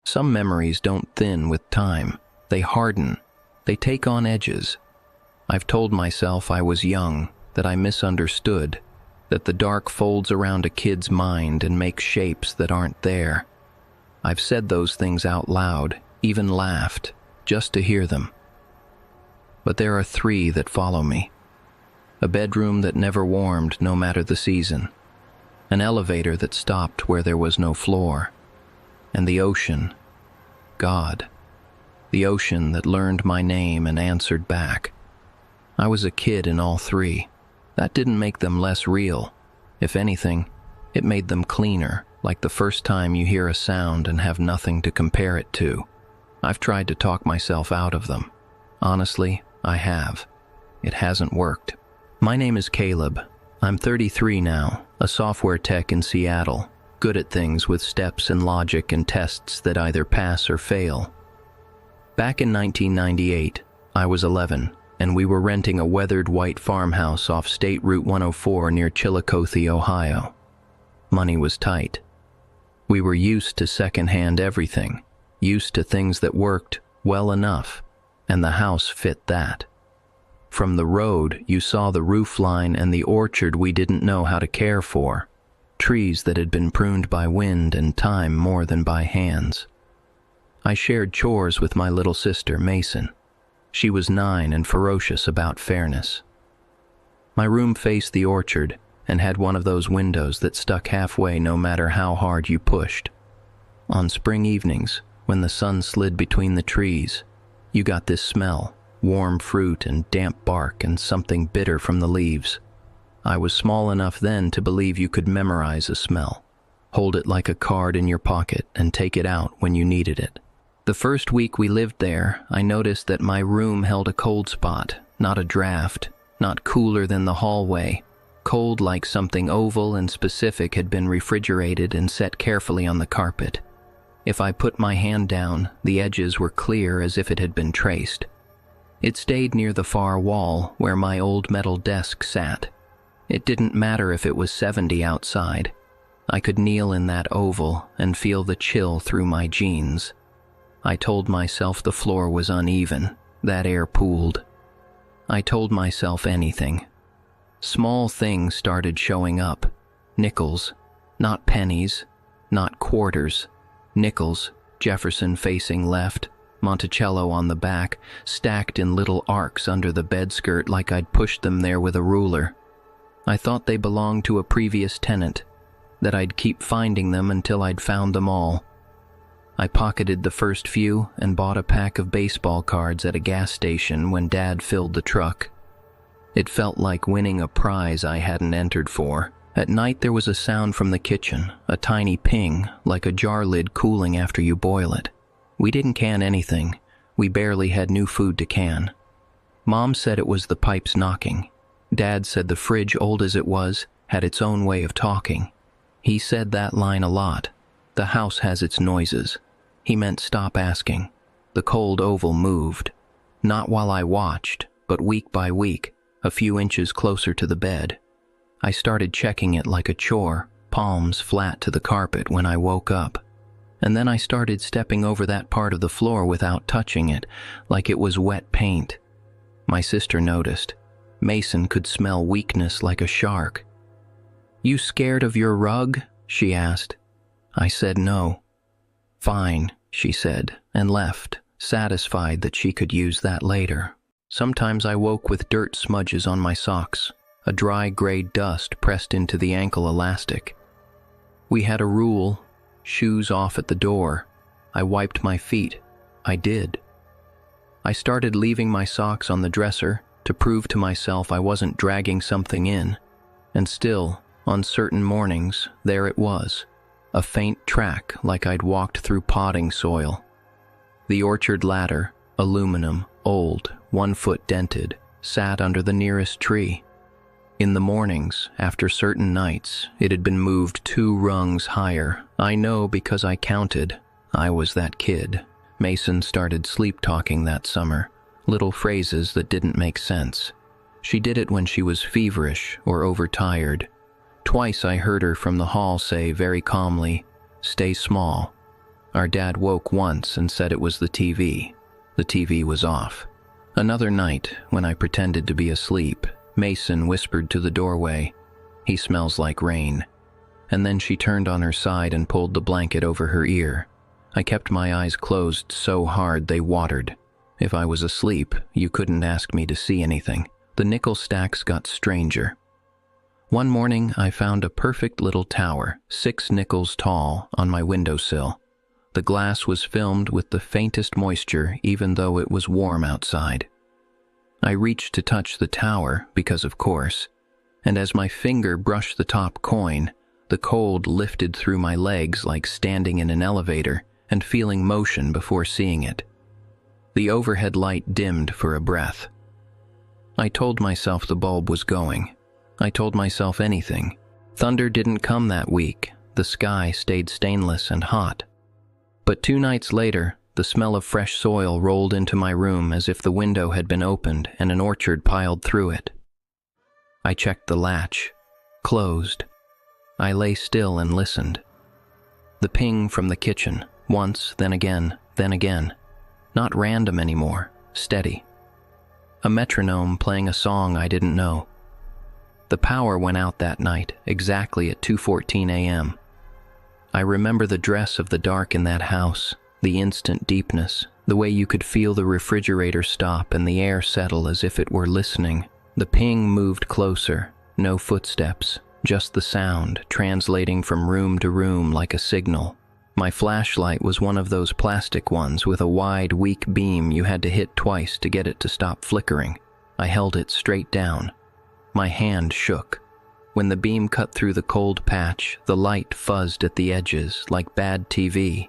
Some memories don't thin with time. They harden. They take on edges. I've told myself I was young, that I misunderstood, that the dark folds around a kid's mind and makes shapes that aren't there. I've said those things out loud, even laughed, just to hear them. But there are three that follow me. A bedroom that never warmed no matter the season. An elevator that stopped where there was no floor. And the ocean. God. The ocean that learned my name and answered back. I was a kid in all three. That didn't make them less real. If anything, it made them cleaner, like the first time you hear a sound and have nothing to compare it to. I've tried to talk myself out of them. Honestly, I have. It hasn't worked. My name is Caleb. I'm 33 now, a software tech in Seattle, good at things with steps and logic and tests that either pass or fail. Back in 1998, I was 11, and we were renting a weathered white farmhouse off State Route 104 near Chillicothe, Ohio. Money was tight. We were used to secondhand everything, used to things that worked well enough, and the house fit that. From the road, you saw the roof line and the orchard we didn't know how to care for, trees that had been pruned by wind and time more than by hands. I shared chores with my little sister, Mason. She was 9 and ferocious about fairness. My room faced the orchard and had one of those windows that stuck halfway no matter how hard you pushed. On spring evenings, when the sun slid between the trees, you got this smell, warm fruit and damp bark and something bitter from the leaves. I was small enough then to believe you could memorize a smell, hold it like a card in your pocket and take it out when you needed it. The first week we lived there, I noticed that my room held a cold spot, not a draft, not cooler than the hallway, cold like something oval and specific had been refrigerated and set carefully on the carpet. If I put my hand down, the edges were clear as if it had been traced. It stayed near the far wall where my old metal desk sat. It didn't matter if it was 70 outside. I could kneel in that oval and feel the chill through my jeans. I told myself the floor was uneven, that air pooled. I told myself anything. Small things started showing up. Nickels, not pennies, not quarters. Nickels, Jefferson facing left, Monticello on the back, stacked in little arcs under the bedskirt like I'd pushed them there with a ruler. I thought they belonged to a previous tenant, that I'd keep finding them until I'd found them all. I pocketed the first few and bought a pack of baseball cards at a gas station when Dad filled the truck. It felt like winning a prize I hadn't entered for. At night there was a sound from the kitchen, a tiny ping, like a jar lid cooling after you boil it. We didn't can anything. We barely had new food to can. Mom said it was the pipes knocking. Dad said the fridge, old as it was, had its own way of talking. He said that line a lot. The house has its noises. He meant stop asking. The cold oval moved. Not while I watched, but week by week, a few inches closer to the bed. I started checking it like a chore, palms flat to the carpet when I woke up. And then I started stepping over that part of the floor without touching it, like it was wet paint. My sister noticed. Mason could smell weakness like a shark. "You scared of your rug?" she asked. I said no. "Fine," she said, and left, satisfied that she could use that later. Sometimes I woke with dirt smudges on my socks, a dry gray dust pressed into the ankle elastic. We had a rule, shoes off at the door. I wiped my feet. I did. I started leaving my socks on the dresser to prove to myself I wasn't dragging something in. And still, on certain mornings, there it was, a faint track like I'd walked through potting soil. The orchard ladder, aluminum, old, 1 foot dented, sat under the nearest tree. In the mornings, after certain nights, it had been moved 2 rungs higher. I know because I counted. I was that kid. Mason started sleep-talking that summer, little phrases that didn't make sense. She did it when she was feverish or overtired. Twice I heard her from the hall say very calmly, "Stay small." Our dad woke once and said it was the TV. The TV was off. Another night, when I pretended to be asleep, Mason whispered to the doorway, "He smells like rain." And then she turned on her side and pulled the blanket over her ear. I kept my eyes closed so hard they watered. If I was asleep, you couldn't ask me to see anything. The nickel stacks got stranger. One morning, I found a perfect little tower, 6 nickels tall, on my windowsill. The glass was filmed with the faintest moisture, even though it was warm outside. I reached to touch the tower, because of course, and as my finger brushed the top coin, the cold lifted through my legs like standing in an elevator and feeling motion before seeing it. The overhead light dimmed for a breath. I told myself the bulb was going. I told myself anything. Thunder didn't come that week. The sky stayed stainless and hot. But 2 nights later, the smell of fresh soil rolled into my room as if the window had been opened and an orchard piled through it. I checked the latch. Closed. I lay still and listened. The ping from the kitchen, once, then again, then again. Not random anymore, steady. A metronome playing a song I didn't know. The power went out that night, exactly at 2:14 a.m. I remember the dress of the dark in that house, the instant deepness, the way you could feel the refrigerator stop and the air settle as if it were listening. The ping moved closer, no footsteps, just the sound, translating from room to room like a signal. My flashlight was one of those plastic ones with a wide, weak beam you had to hit twice to get it to stop flickering. I held it straight down. My hand shook. When the beam cut through the cold patch, the light fuzzed at the edges like bad TV.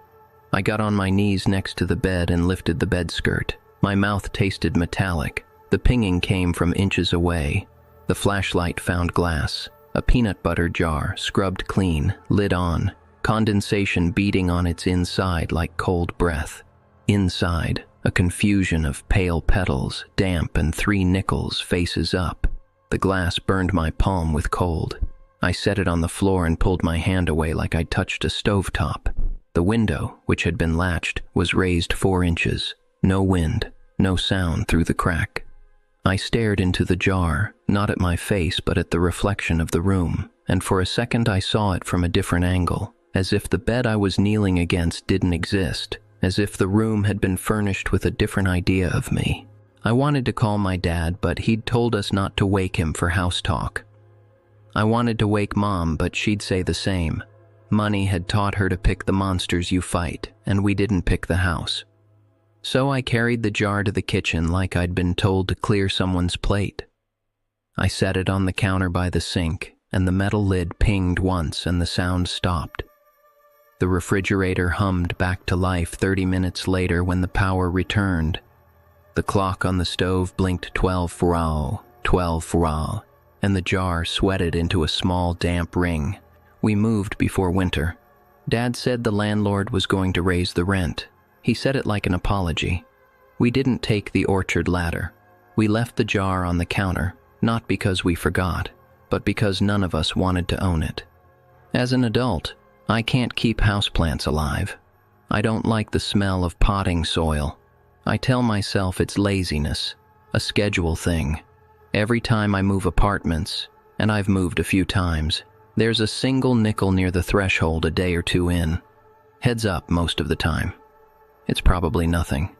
I got on my knees next to the bed and lifted the bed skirt. My mouth tasted metallic. The pinging came from inches away. The flashlight found glass. A peanut butter jar, scrubbed clean, lid on. Condensation beating on its inside like cold breath. Inside, a confusion of pale petals, damp, and 3 nickels faces up. The glass burned my palm with cold. I set it on the floor and pulled my hand away like I'd touched a stovetop. The window, which had been latched, was raised 4 inches. No wind, no sound through the crack. I stared into the jar, not at my face but at the reflection of the room, and for a second I saw it from a different angle, as if the bed I was kneeling against didn't exist, as if the room had been furnished with a different idea of me. I wanted to call my dad, but he'd told us not to wake him for house talk. I wanted to wake Mom, but she'd say the same. Money had taught her to pick the monsters you fight, and we didn't pick the house. So I carried the jar to the kitchen like I'd been told to clear someone's plate. I set it on the counter by the sink, and the metal lid pinged once and the sound stopped. The refrigerator hummed back to life 30 minutes later when the power returned. The clock on the stove blinked 12 for 12 for, and the jar sweated into a small damp ring. We moved before winter. Dad said the landlord was going to raise the rent. He said it like an apology. We didn't take the orchard ladder. We left the jar on the counter, not because we forgot, but because none of us wanted to own it. As an adult, I can't keep houseplants alive. I don't like the smell of potting soil. I tell myself it's laziness, a schedule thing. Every time I move apartments, and I've moved a few times, there's a single nickel near the threshold a day or 2 in. Heads up most of the time. It's probably nothing.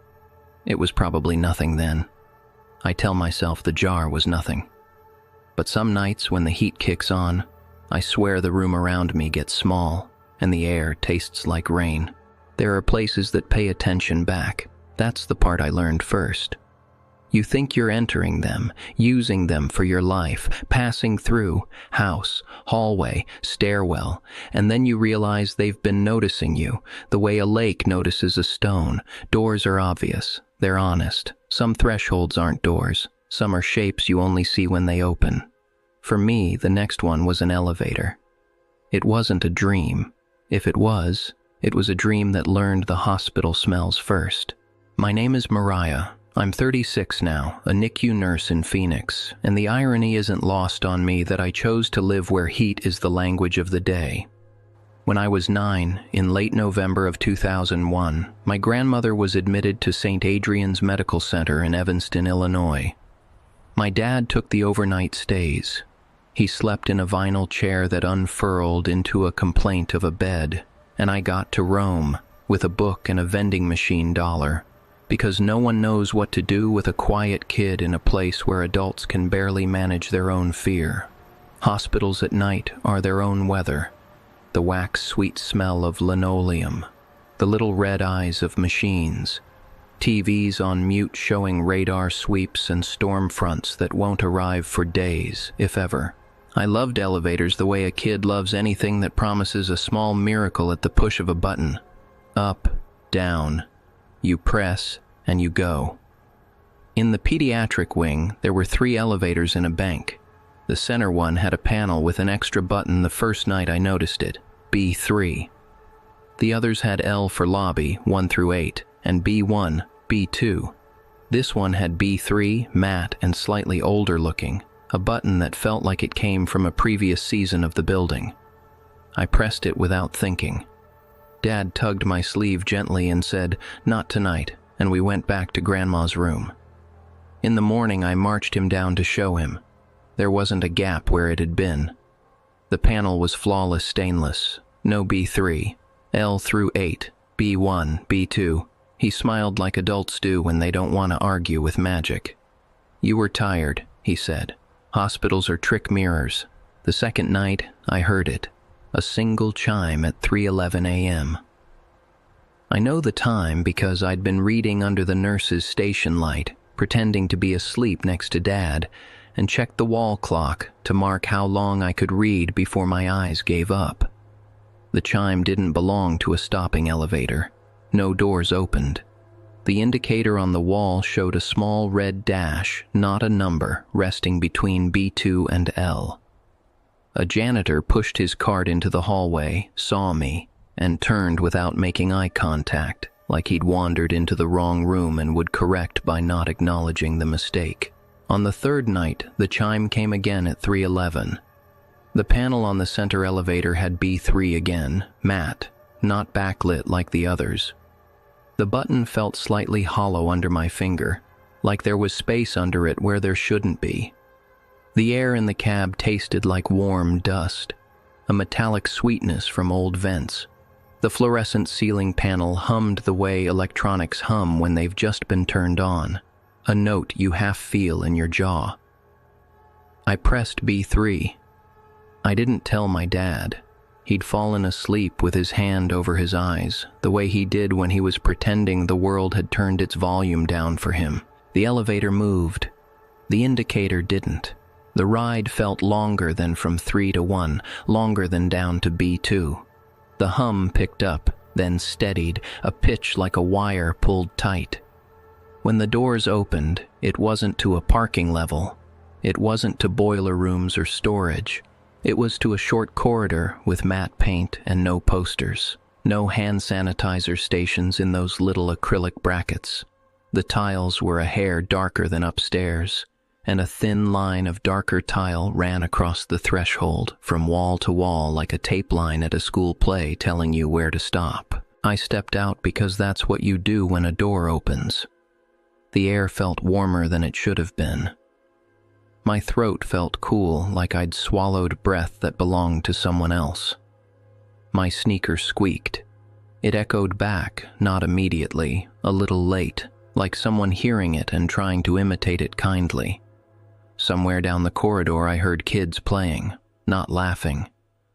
It was probably nothing then. I tell myself the jar was nothing. But some nights when the heat kicks on, I swear the room around me gets small, and the air tastes like rain. There are places that pay attention back. That's the part I learned first. You think you're entering them, using them for your life, passing through, house, hallway, stairwell, and then you realize they've been noticing you, the way a lake notices a stone. Doors are obvious. They're honest. Some thresholds aren't doors. Some are shapes you only see when they open. For me, the next one was an elevator. It wasn't a dream. If it was a dream that learned the hospital smells first. My name is Mariah. I'm 36 now, a NICU nurse in Phoenix, and the irony isn't lost on me that I chose to live where heat is the language of the day. When I was 9, in late November of 2001, my grandmother was admitted to St. Adrian's Medical Center in Evanston, Illinois. My dad took the overnight stays. He slept in a vinyl chair that unfurled into a complaint of a bed, and I got to roam with a book and a vending machine dollar, because no one knows what to do with a quiet kid in a place where adults can barely manage their own fear. Hospitals at night are their own weather. The wax-sweet smell of linoleum, the little red eyes of machines, TVs on mute showing radar sweeps and storm fronts that won't arrive for days, if ever. I loved elevators the way a kid loves anything that promises a small miracle at the push of a button. Up, down, you press, and you go. In the pediatric wing, there were 3 elevators in a bank. The center one had a panel with an extra button the first night I noticed it, B3. The others had L for lobby, 1 through 8, and B1, B2. This one had B3, matte and slightly older looking, a button that felt like it came from a previous season of the building. I pressed it without thinking. Dad tugged my sleeve gently and said, "Not tonight," and we went back to Grandma's room. In the morning, I marched him down to show him. There wasn't a gap where it had been. The panel was flawless stainless. No B3, L through 8, B1, B2. He smiled like adults do when they don't want to argue with magic. "You were tired," he said. "Hospitals are trick mirrors." The second night, I heard it. A single chime at 3:11 a.m. I know the time because I'd been reading under the nurse's station light, pretending to be asleep next to Dad, and checked the wall clock to mark how long I could read before my eyes gave up. The chime didn't belong to a stopping elevator. No doors opened. The indicator on the wall showed a small red dash, not a number, resting between B2 and L. A janitor pushed his cart into the hallway, saw me, and turned without making eye contact, like he'd wandered into the wrong room and would correct by not acknowledging the mistake. On the third night, the chime came again at 3:11. The panel on the center elevator had B3 again, matte, not backlit like the others. The button felt slightly hollow under my finger, like there was space under it where there shouldn't be. The air in the cab tasted like warm dust, a metallic sweetness from old vents. The fluorescent ceiling panel hummed the way electronics hum when they've just been turned on, a note you half feel in your jaw. I pressed B3. I didn't tell my dad. He'd fallen asleep with his hand over his eyes, the way he did when he was pretending the world had turned its volume down for him. The elevator moved. The indicator didn't. The ride felt longer than from 3 to 1, longer than down to B2. The hum picked up, then steadied, a pitch like a wire pulled tight. When the doors opened, it wasn't to a parking level. It wasn't to boiler rooms or storage. It was to a short corridor with matte paint and no posters. No hand sanitizer stations in those little acrylic brackets. The tiles were a hair darker than upstairs, and a thin line of darker tile ran across the threshold, from wall to wall like a tape line at a school play telling you where to stop. I stepped out because that's what you do when a door opens. The air felt warmer than it should have been. My throat felt cool, like I'd swallowed breath that belonged to someone else. My sneaker squeaked. It echoed back, not immediately, a little late, like someone hearing it and trying to imitate it kindly. Somewhere down the corridor I heard kids playing, not laughing.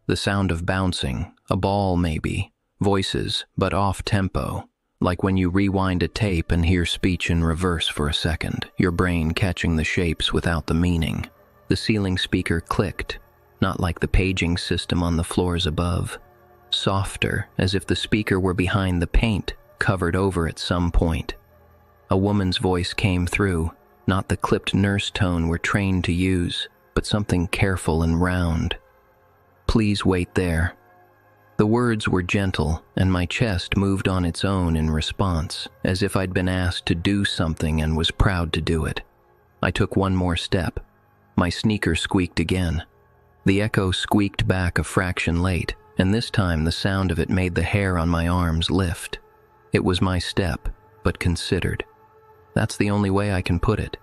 The sound of bouncing, a ball maybe, voices, but off-tempo, like when you rewind a tape and hear speech in reverse for a second, your brain catching the shapes without the meaning. The ceiling speaker clicked, not like the paging system on the floors above. Softer, as if the speaker were behind the paint, covered over at some point. A woman's voice came through, not the clipped nurse tone we're trained to use, but something careful and round. "Please wait there." The words were gentle, and my chest moved on its own in response, as if I'd been asked to do something and was proud to do it. I took one more step. My sneaker squeaked again. The echo squeaked back a fraction late, and this time the sound of it made the hair on my arms lift. It was my step, but considered. That's the only way I can put it,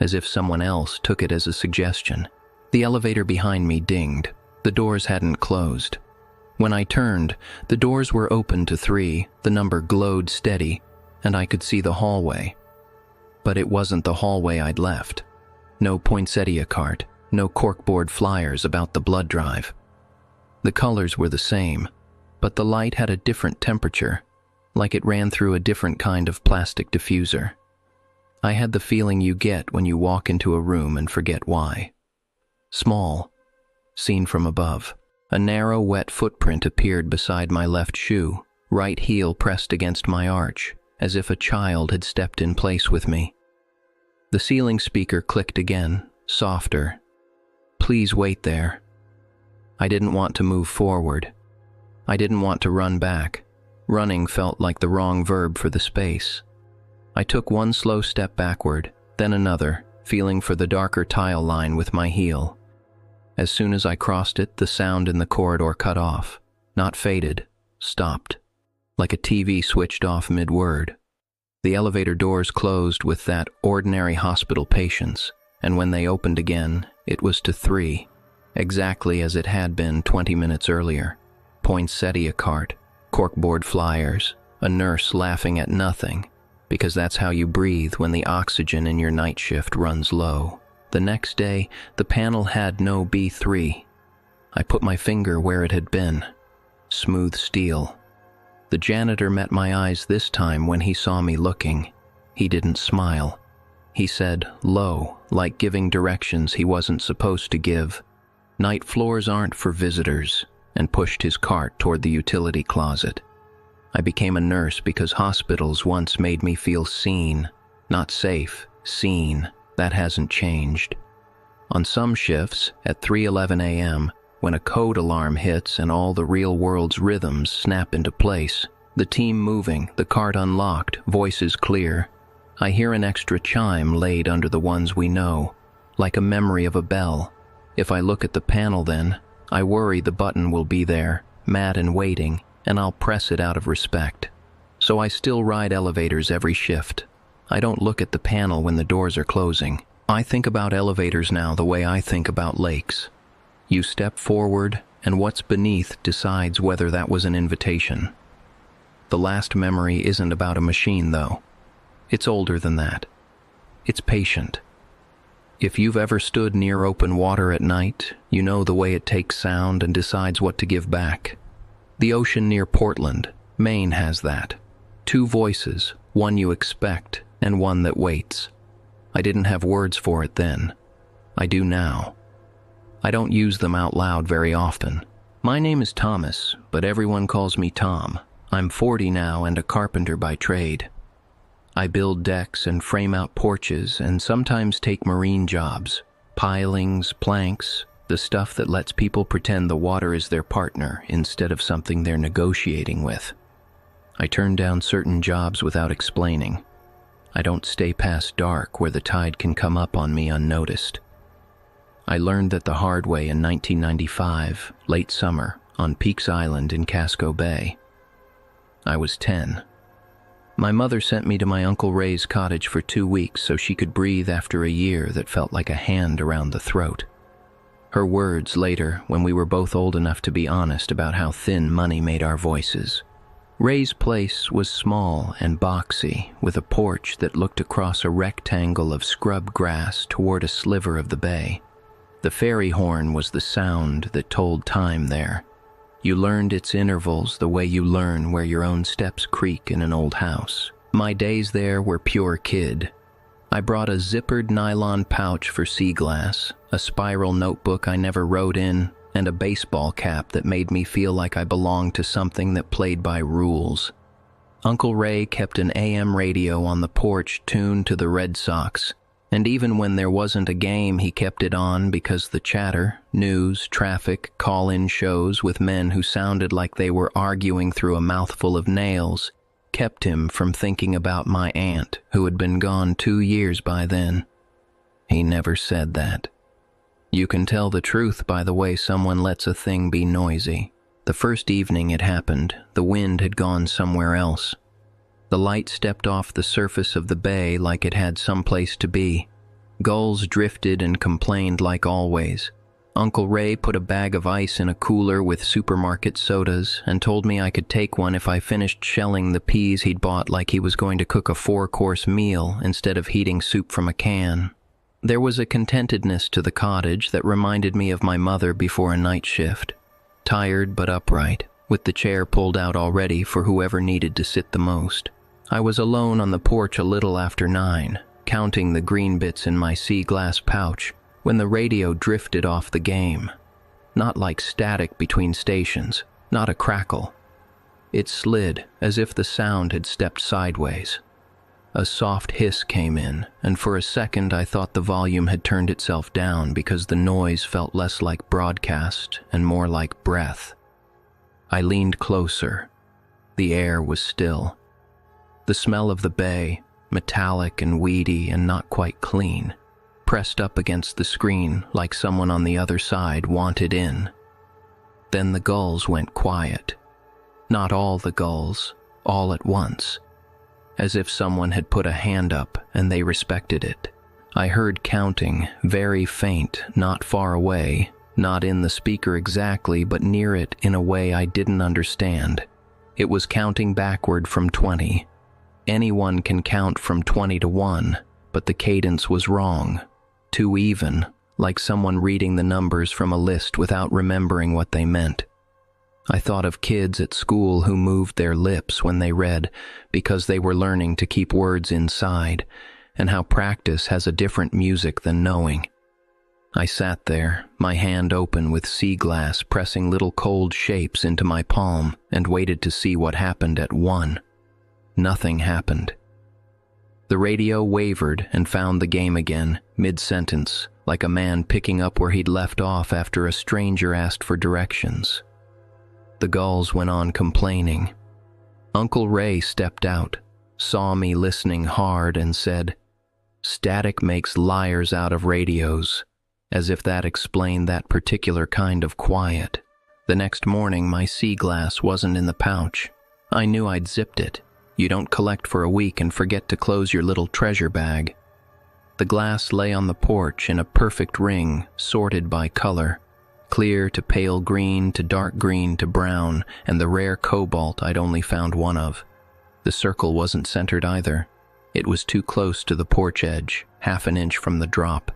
as if someone else took it as a suggestion. The elevator behind me dinged. The doors hadn't closed. When I turned, the doors were open to 3, the number glowed steady, and I could see the hallway. But it wasn't the hallway I'd left. No poinsettia cart, no corkboard flyers about the blood drive. The colors were the same, but the light had a different temperature, like it ran through a different kind of plastic diffuser. I had the feeling you get when you walk into a room and forget why. Small, seen from above. A narrow, wet footprint appeared beside my left shoe, right heel pressed against my arch, as if a child had stepped in place with me. The ceiling speaker clicked again, softer. Please wait there. I didn't want to move forward. I didn't want to run back. Running felt like the wrong verb for the space. I took one slow step backward, then another, feeling for the darker tile line with my heel. As soon as I crossed it, the sound in the corridor cut off. Not faded, stopped. Like a TV switched off mid-word. The elevator doors closed with that ordinary hospital patience, and when they opened again, it was to 3, exactly as it had been 20 minutes earlier. Poinsettia cart, corkboard flyers, a nurse laughing at nothing, because that's how you breathe when the oxygen in your night shift runs low. The next day, the panel had no B3. I put my finger where it had been. Smooth steel. The janitor met my eyes this time when he saw me looking. He didn't smile. He said, low, like giving directions he wasn't supposed to give. Night floors aren't for visitors, and pushed his cart toward the utility closet. I became a nurse because hospitals once made me feel seen. Not safe, seen. That hasn't changed. On some shifts, at 3:11 a.m., when a code alarm hits and all the real world's rhythms snap into place, the team moving, the cart unlocked, voices clear, I hear an extra chime laid under the ones we know, like a memory of a bell. If I look at the panel then, I worry the button will be there, mad and waiting, and I'll press it out of respect. So I still ride elevators every shift. I don't look at the panel when the doors are closing. I think about elevators now the way I think about lakes. You step forward, and what's beneath decides whether that was an invitation. The last memory isn't about a machine, though. It's older than that. It's patient. If you've ever stood near open water at night, you know the way it takes sound and decides what to give back. The ocean near Portland, Maine has that. 2 voices, one you expect, and one that waits. I didn't have words for it then. I do now. I don't use them out loud very often. My name is Thomas, but everyone calls me Tom. I'm 40 now and a carpenter by trade. I build decks and frame out porches and sometimes take marine jobs, pilings, planks, the stuff that lets people pretend the water is their partner instead of something they're negotiating with. I turn down certain jobs without explaining. I don't stay past dark where the tide can come up on me unnoticed. I learned that the hard way in 1995, late summer, on Peaks Island in Casco Bay. I was 10. My mother sent me to my Uncle Ray's cottage for 2 weeks so she could breathe after a year that felt like a hand around the throat. Her words later, when we were both old enough to be honest about how thin money made our voices. Ray's place was small and boxy, with a porch that looked across a rectangle of scrub grass toward a sliver of the bay. The fairy horn was the sound that told time there. You learned its intervals the way you learn where your own steps creak in an old house. My days there were pure kid. I brought a zippered nylon pouch for sea glass, a spiral notebook I never wrote in, and a baseball cap that made me feel like I belonged to something that played by rules. Uncle Ray kept an AM radio on the porch tuned to the Red Sox, and even when there wasn't a game he kept it on because the chatter, news, traffic, call-in shows with men who sounded like they were arguing through a mouthful of nails kept him from thinking about my aunt, who had been gone 2 years by then. He never said that. You can tell the truth by the way someone lets a thing be noisy. The first evening it happened, the wind had gone somewhere else. The light stepped off the surface of the bay like it had someplace to be. Gulls drifted and complained like always. Uncle Ray put a bag of ice in a cooler with supermarket sodas and told me I could take one if I finished shelling the peas he'd bought like he was going to cook a 4-course meal instead of heating soup from a can. There was a contentedness to the cottage that reminded me of my mother before a night shift. Tired but upright, with the chair pulled out already for whoever needed to sit the most. I was alone on the porch a little after 9, counting the green bits in my sea glass pouch, when the radio drifted off the game. Not like static between stations, not a crackle. It slid as if the sound had stepped sideways. A soft hiss came in, and for a second I thought the volume had turned itself down because the noise felt less like broadcast and more like breath. I leaned closer. The air was still. The smell of the bay, metallic and weedy and not quite clean, pressed up against the screen like someone on the other side wanted in. Then the gulls went quiet. Not all the gulls, all at once. As if someone had put a hand up and they respected it. I heard counting, very faint, not far away, not in the speaker exactly, but near it in a way I didn't understand. It was counting backward from 20. Anyone can count from 20 to 1, but the cadence was wrong. Too even, like someone reading the numbers from a list without remembering what they meant. I thought of kids at school who moved their lips when they read because they were learning to keep words inside, and how practice has a different music than knowing. I sat there, my hand open with sea glass pressing little cold shapes into my palm, and waited to see what happened at 1. Nothing happened. The radio wavered and found the game again, mid-sentence, like a man picking up where he'd left off after a stranger asked for directions. The gulls went on complaining. Uncle Ray stepped out, saw me listening hard, and said, "Static makes liars out of radios," as if that explained that particular kind of quiet. The next morning, my sea glass wasn't in the pouch. I knew I'd zipped it. You don't collect for a week and forget to close your little treasure bag. The glass lay on the porch in a perfect ring, sorted by color. Clear to pale green to dark green to brown, and the rare cobalt I'd only found one of. The circle wasn't centered either. It was too close to the porch edge, half an inch from the drop.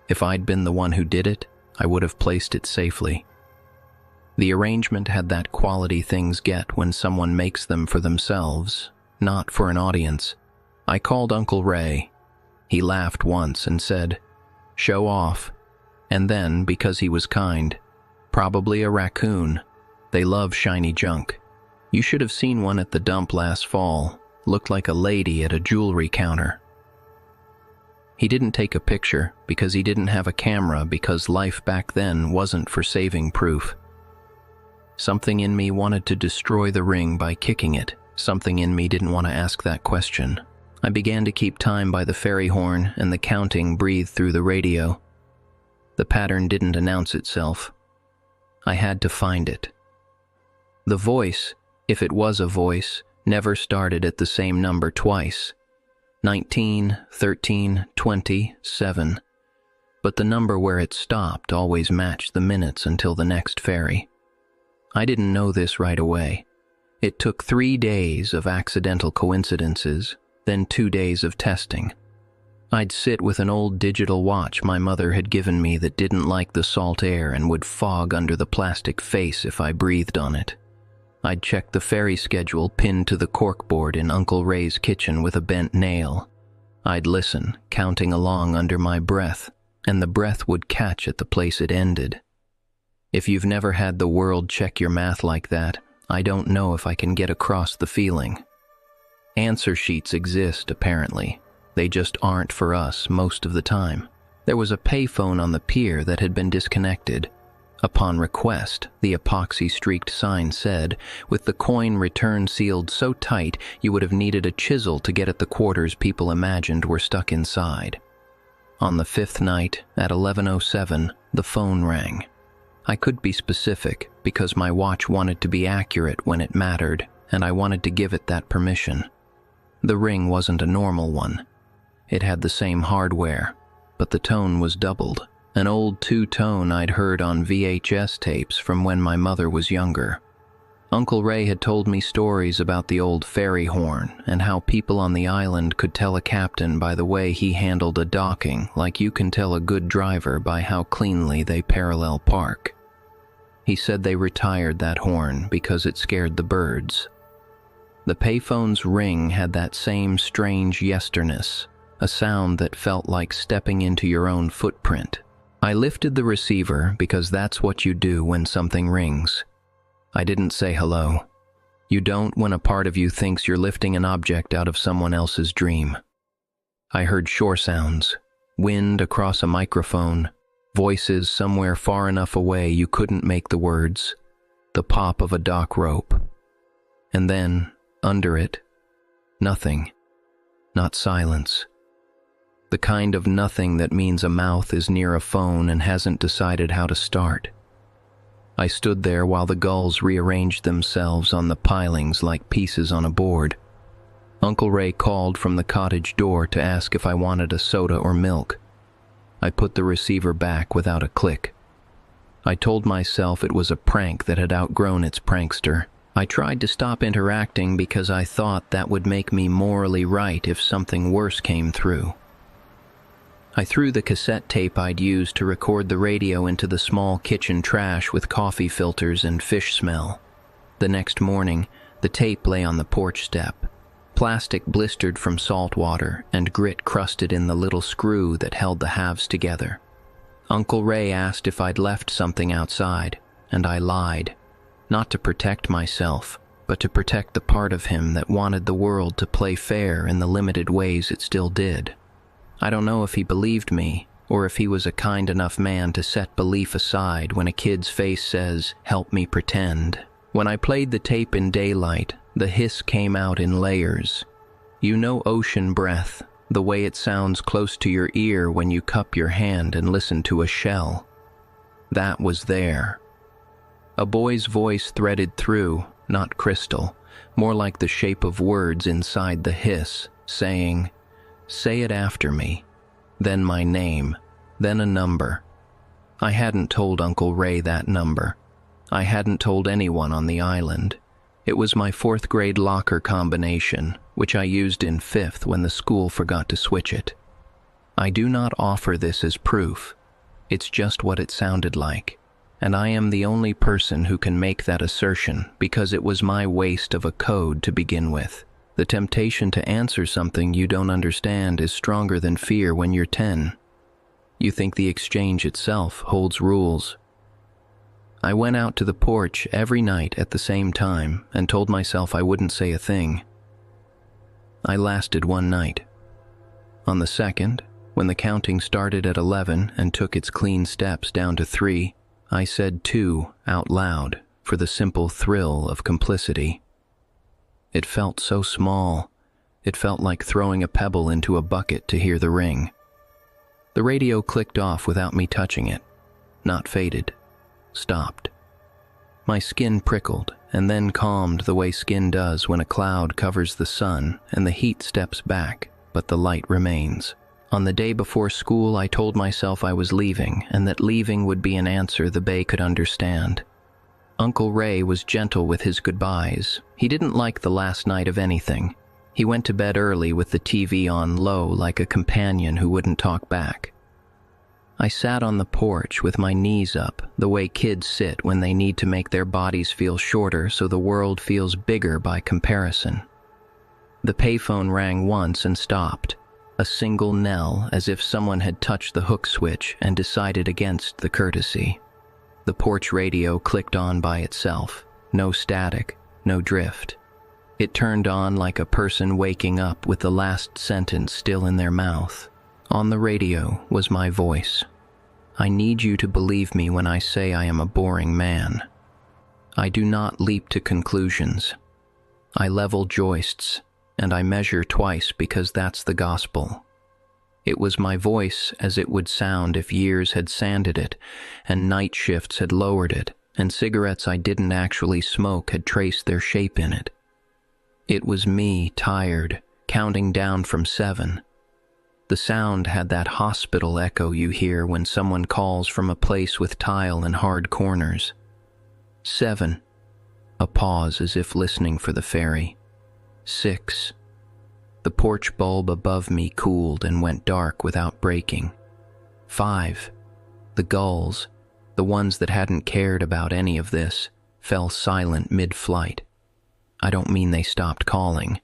If I'd been the one who did it, I would have placed it safely. The arrangement had that quality things get when someone makes them for themselves, not for an audience. I called Uncle Ray. He laughed once and said, "Show off." And then, because he was kind, "Probably a raccoon. They love shiny junk. You should have seen one at the dump last fall. Looked like a lady at a jewelry counter." He didn't take a picture because he didn't have a camera, because life back then wasn't for saving proof. Something in me wanted to destroy the ring by kicking it. Something in me didn't want to ask that question. I began to keep time by the ferry horn, and the counting breathed through the radio. The pattern didn't announce itself. I had to find it. The voice, if it was a voice, never started at the same number twice. 19, 13, 20, 7. But the number where it stopped always matched the minutes until the next ferry. I didn't know this right away. It took 3 days of accidental coincidences, then 2 days of testing. I'd sit with an old digital watch my mother had given me that didn't like the salt air and would fog under the plastic face if I breathed on it. I'd check the ferry schedule pinned to the corkboard in Uncle Ray's kitchen with a bent nail. I'd listen, counting along under my breath, and the breath would catch at the place it ended. If you've never had the world check your math like that, I don't know if I can get across the feeling. Answer sheets exist, apparently. They just aren't for us most of the time. There was a payphone on the pier that had been disconnected. Upon request, the epoxy-streaked sign said, with the coin return sealed so tight you would have needed a chisel to get at the quarters people imagined were stuck inside. On the 5th night, at 11:07, the phone rang. I could be specific because my watch wanted to be accurate when it mattered, and I wanted to give it that permission. The ring wasn't a normal one. It had the same hardware, but the tone was doubled, an old two-tone I'd heard on VHS tapes from when my mother was younger. Uncle Ray had told me stories about the old ferry horn and how people on the island could tell a captain by the way he handled a docking, like you can tell a good driver by how cleanly they parallel park. He said they retired that horn because it scared the birds. The payphone's ring had that same strange yesterness, a sound that felt like stepping into your own footprint. I lifted the receiver because that's what you do when something rings. I didn't say hello. You don't when a part of you thinks you're lifting an object out of someone else's dream. I heard shore sounds, wind across a microphone, voices somewhere far enough away you couldn't make the words, the pop of a dock rope. And then, under it, nothing, not silence. The kind of nothing that means a mouth is near a phone and hasn't decided how to start. I stood there while the gulls rearranged themselves on the pilings like pieces on a board. Uncle Ray called from the cottage door to ask if I wanted a soda or milk. I put the receiver back without a click. I told myself it was a prank that had outgrown its prankster. I tried to stop interacting because I thought that would make me morally right if something worse came through. I threw the cassette tape I'd used to record the radio into the small kitchen trash with coffee filters and fish smell. The next morning, the tape lay on the porch step, plastic blistered from salt water and grit crusted in the little screw that held the halves together. Uncle Ray asked if I'd left something outside, and I lied, not to protect myself, but to protect the part of him that wanted the world to play fair in the limited ways it still did. I don't know if he believed me, or if he was a kind enough man to set belief aside when a kid's face says, "Help me pretend." When I played the tape in daylight, the hiss came out in layers. You know ocean breath, the way it sounds close to your ear when you cup your hand and listen to a shell. That was there. A boy's voice threaded through, not crystal, more like the shape of words inside the hiss, saying, "Say it after me," then my name, then a number. I hadn't told Uncle Ray that number. I hadn't told anyone on the island. It was my 4th grade locker combination, which I used in 5th when the school forgot to switch it. I do not offer this as proof. It's just what it sounded like. And I am the only person who can make that assertion because it was my waste of a code to begin with. The temptation to answer something you don't understand is stronger than fear when you're 10. You think the exchange itself holds rules. I went out to the porch every night at the same time and told myself I wouldn't say a thing. I lasted one night. On the second, when the counting started at 11 and took its clean steps down to 3, I said 2 out loud for the simple thrill of complicity. It felt so small. It felt like throwing a pebble into a bucket to hear the ring. The radio clicked off without me touching it. Not faded. Stopped. My skin prickled and then calmed the way skin does when a cloud covers the sun and the heat steps back, but the light remains. On the day before school, I told myself I was leaving and that leaving would be an answer the Bay could understand. Uncle Ray was gentle with his goodbyes. He didn't like the last night of anything. He went to bed early with the TV on low like a companion who wouldn't talk back. I sat on the porch with my knees up, the way kids sit when they need to make their bodies feel shorter so the world feels bigger by comparison. The payphone rang once and stopped, a single knell as if someone had touched the hook switch and decided against the courtesy. The porch radio clicked on by itself, no static, no drift. It turned on like a person waking up with the last sentence still in their mouth. On the radio was my voice. I need you to believe me when I say I am a boring man. I do not leap to conclusions. I level joists, and I measure twice because that's the gospel. It was my voice as it would sound if years had sanded it, and night shifts had lowered it, and cigarettes I didn't actually smoke had traced their shape in it. It was me, tired, counting down from 7. The sound had that hospital echo you hear when someone calls from a place with tile and hard corners. 7. A pause as if listening for the ferry. 6. The porch bulb above me cooled and went dark without breaking. 5. The gulls, the ones that hadn't cared about any of this, fell silent mid-flight. I don't mean they stopped calling.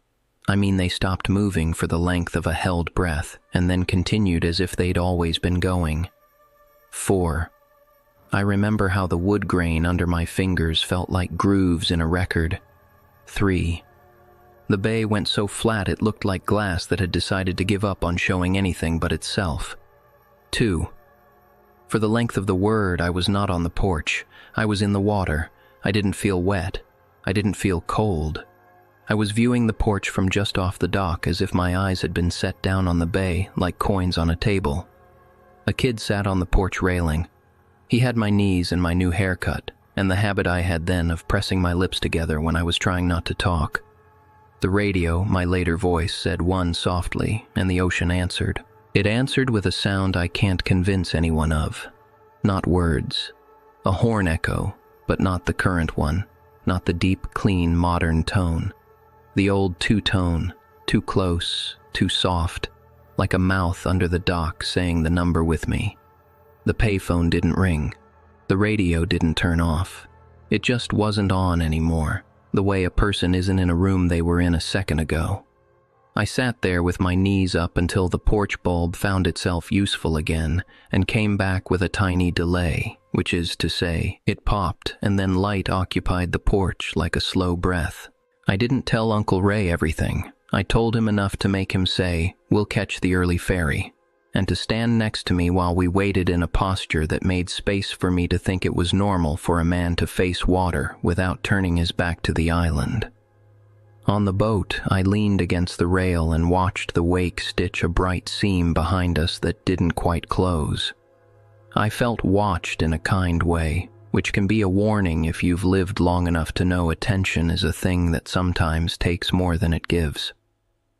I mean they stopped moving for the length of a held breath and then continued as if they'd always been going. 4. I remember how the wood grain under my fingers felt like grooves in a record. 3. The bay went so flat it looked like glass that had decided to give up on showing anything but itself. 2. For the length of the word, I was not on the porch. I was in the water. I didn't feel wet. I didn't feel cold. I was viewing the porch from just off the dock as if my eyes had been set down on the bay like coins on a table. A kid sat on the porch railing. He had my knees and my new haircut, and the habit I had then of pressing my lips together when I was trying not to talk. The radio, my later voice, said 1 softly, and the ocean answered. It answered with a sound I can't convince anyone of. Not words. A horn echo, but not the current one. Not the deep, clean, modern tone. The old two-tone, too close, too soft, like a mouth under the dock saying the number with me. The payphone didn't ring. The radio didn't turn off. It just wasn't on anymore, the way a person isn't in a room they were in a second ago. I sat there with my knees up until the porch bulb found itself useful again and came back with a tiny delay, which is to say, it popped and then light occupied the porch like a slow breath. I didn't tell Uncle Ray everything. I told him enough to make him say, "We'll catch the early ferry," and to stand next to me while we waited in a posture that made space for me to think it was normal for a man to face water without turning his back to the island. On the boat, I leaned against the rail and watched the wake stitch a bright seam behind us that didn't quite close. I felt watched in a kind way, which can be a warning if you've lived long enough to know attention is a thing that sometimes takes more than it gives.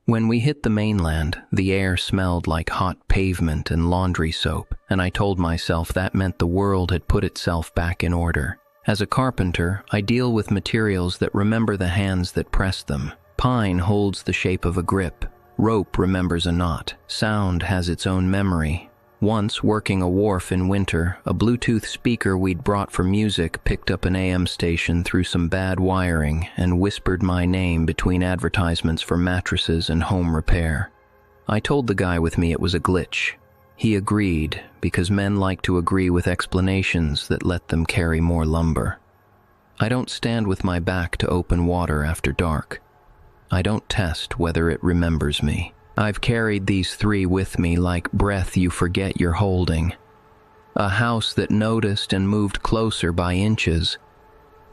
When we hit the mainland, the air smelled like hot pavement and laundry soap, and I told myself that meant the world had put itself back in order. As a carpenter, I deal with materials that remember the hands that press them. Pine holds the shape of a grip. Rope remembers a knot. Sound has its own memory. Once, working a wharf in winter, a Bluetooth speaker we'd brought for music picked up an AM station through some bad wiring and whispered my name between advertisements for mattresses and home repair. I told the guy with me it was a glitch. He agreed, because men like to agree with explanations that let them carry more lumber. I don't stand with my back to open water after dark. I don't test whether it remembers me. I've carried these 3 with me like breath you forget you're holding. A house that noticed and moved closer by inches.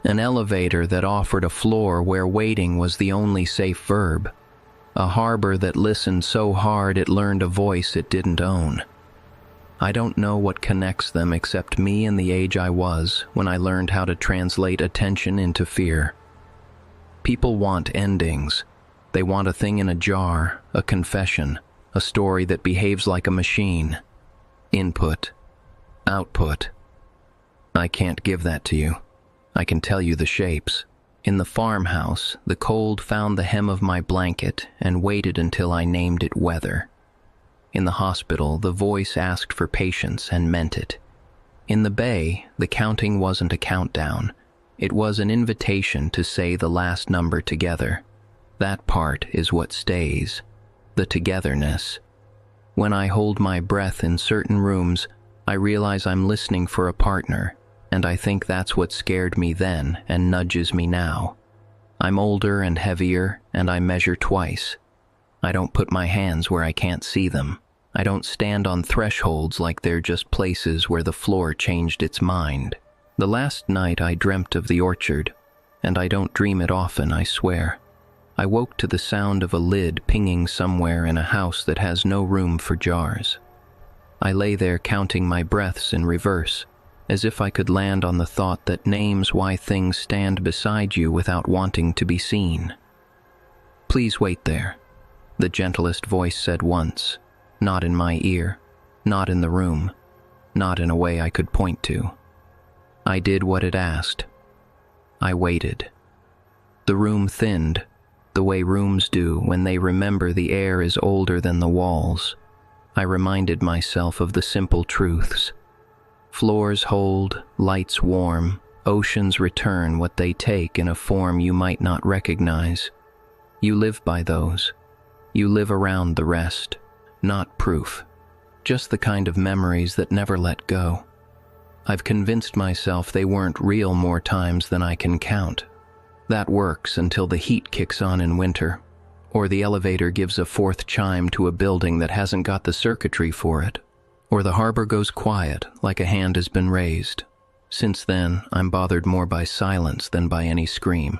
An elevator that offered a floor where waiting was the only safe verb. A harbor that listened so hard it learned a voice it didn't own. I don't know what connects them except me and the age I was when I learned how to translate attention into fear. People want endings. They want a thing in a jar, a confession, a story that behaves like a machine. Input. Output. I can't give that to you. I can tell you the shapes. In the farmhouse, the cold found the hem of my blanket and waited until I named it weather. In the hospital, the voice asked for patience and meant it. In the bay, the counting wasn't a countdown. It was an invitation to say the last number together. That part is what stays. The togetherness. When I hold my breath in certain rooms, I realize I'm listening for a partner, and I think that's what scared me then and nudges me now. I'm older and heavier, and I measure twice. I don't put my hands where I can't see them. I don't stand on thresholds like they're just places where the floor changed its mind. The last night I dreamt of the orchard, and I don't dream it often, I swear. I woke to the sound of a lid pinging somewhere in a house that has no room for jars. I lay there counting my breaths in reverse, as if I could land on the thought that names why things stand beside you without wanting to be seen. "Please wait there," the gentlest voice said once, not in my ear, not in the room, not in a way I could point to. I did what it asked. I waited. The room thinned, the way rooms do when they remember the air is older than the walls. I reminded myself of the simple truths. Floors hold, lights warm, oceans return what they take in a form you might not recognize. You live by those. You live around the rest. Not proof. Just the kind of memories that never let go. I've convinced myself they weren't real more times than I can count. That works until the heat kicks on in winter, or the elevator gives a fourth chime to a building that hasn't got the circuitry for it, or the harbor goes quiet like a hand has been raised. Since then, I'm bothered more by silence than by any scream.